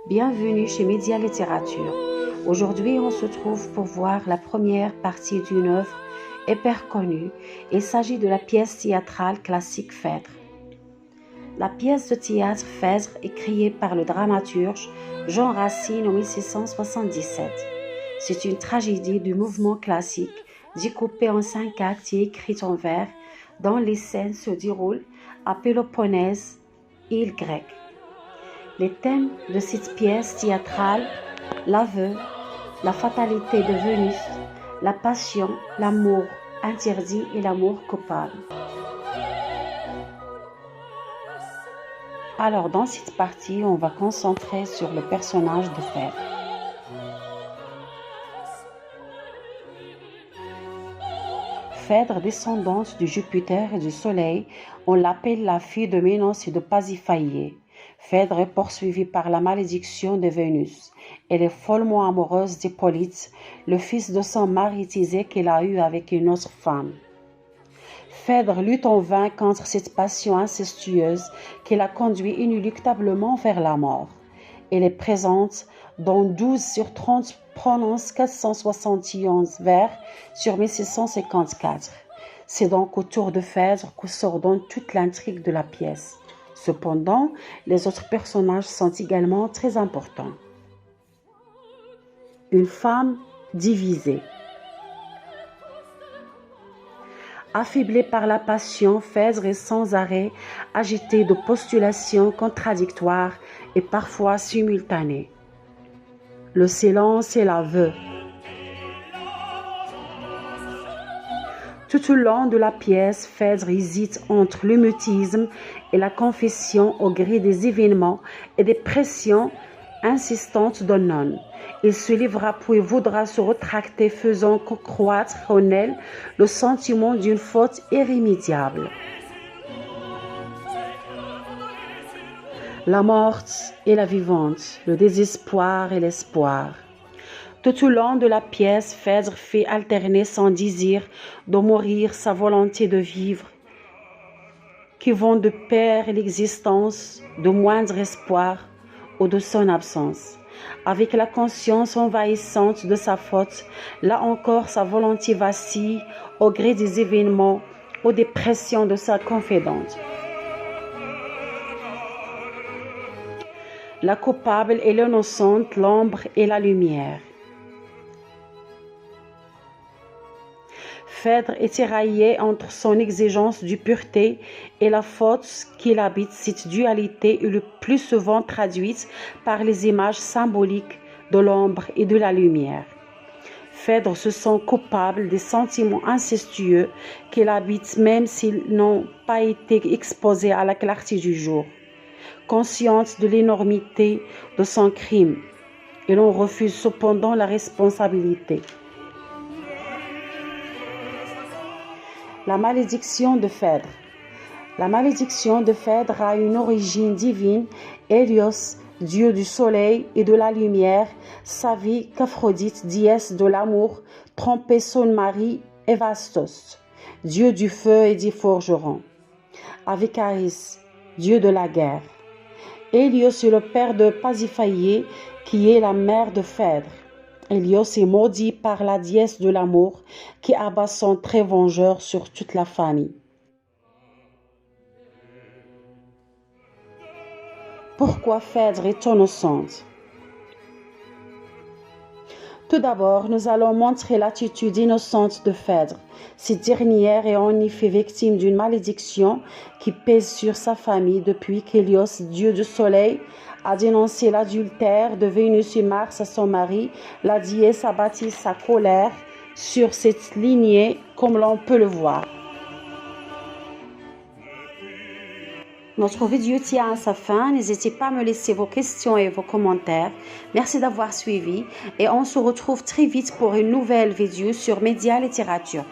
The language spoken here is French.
Bienvenue chez Média Littérature. Aujourd'hui, on se trouve pour voir la première partie d'une œuvre hyper connue. Il s'agit de la pièce théâtrale classique Phèdre. La pièce de théâtre Phèdre est créée par le dramaturge Jean Racine en 1677. C'est une tragédie du mouvement classique découpée en 5 actes et écrite en vers, dont les scènes se déroulent à Péloponnèse, île grecque. Les thèmes de cette pièce théâtrale, l'aveu, la fatalité de Vénus, la passion, l'amour interdit et l'amour coupable. Alors dans cette partie, on va concentrer sur le personnage de Phèdre. Phèdre, descendante de Jupiter et du Soleil, on l'appelle la fille de Minos et de Pasiphae. Phèdre est poursuivie par la malédiction de Vénus. Elle est follement amoureuse d'Hippolyte, le fils de son mari Thésée qu'elle a eu avec une autre femme. Phèdre lutte en vain contre cette passion incestueuse qui la conduit inéluctablement vers la mort. Elle est présente dans 12 sur 30 prononce 471 vers sur 1654. C'est donc autour de Phèdre que s'ordonne toute l'intrigue de la pièce. Cependant, les autres personnages sont également très importants. Une femme divisée. Affaiblée par la passion, Phèdre est sans arrêt agitée de postulations contradictoires et parfois simultanées. Le silence et l'aveu. Tout au long de la pièce, Phèdre hésite entre le mutisme et la confession au gré des événements et des pressions insistantes d'un homme. Il se livrera puis voudra se rétracter, faisant croître en elle le sentiment d'une faute irrémédiable. La morte et la vivante, le désespoir et l'espoir. Tout au long de la pièce, Phèdre fait alterner son désir de mourir, sa volonté de vivre, qui vont de pair l'existence de moindre espoir ou de son absence. Avec la conscience envahissante de sa faute, là encore sa volonté vacille au gré des événements ou des pressions de sa confidente. La coupable et l'innocente, l'ombre et la lumière. Phèdre est tiraillé entre son exigence de pureté et la faute qu'il habite. Cette dualité est le plus souvent traduite par les images symboliques de l'ombre et de la lumière. Phèdre se sent coupable des sentiments incestueux qu'il habite même s'ils n'ont pas été exposés à la clarté du jour. Consciente de l'énormité de son crime, elle en refuse cependant la responsabilité. La malédiction de Phèdre. La malédiction de Phèdre a une origine divine. Hélios, dieu du soleil et de la lumière, savait qu'Aphrodite, déesse de l'amour, trompait son mari Évastos, dieu du feu et des forgerons, avec Aris, dieu de la guerre. Hélios est le père de Pasiphae, qui est la mère de Phèdre. Hélios est maudit par la déesse de l'amour qui abat son trait vengeur sur toute la famille. Pourquoi Phèdre est innocente? Tout d'abord, nous allons montrer l'attitude innocente de Phèdre. Cette dernière est en effet victime d'une malédiction qui pèse sur sa famille depuis qu'Hélios, dieu du soleil, a dénoncé l'adultère de Vénus et Mars à son mari. La déesse a bâti sa colère sur cette lignée, comme l'on peut le voir. Notre vidéo tient à sa fin. N'hésitez pas à me laisser vos questions et vos commentaires. Merci d'avoir suivi et on se retrouve très vite pour une nouvelle vidéo sur Média Littérature.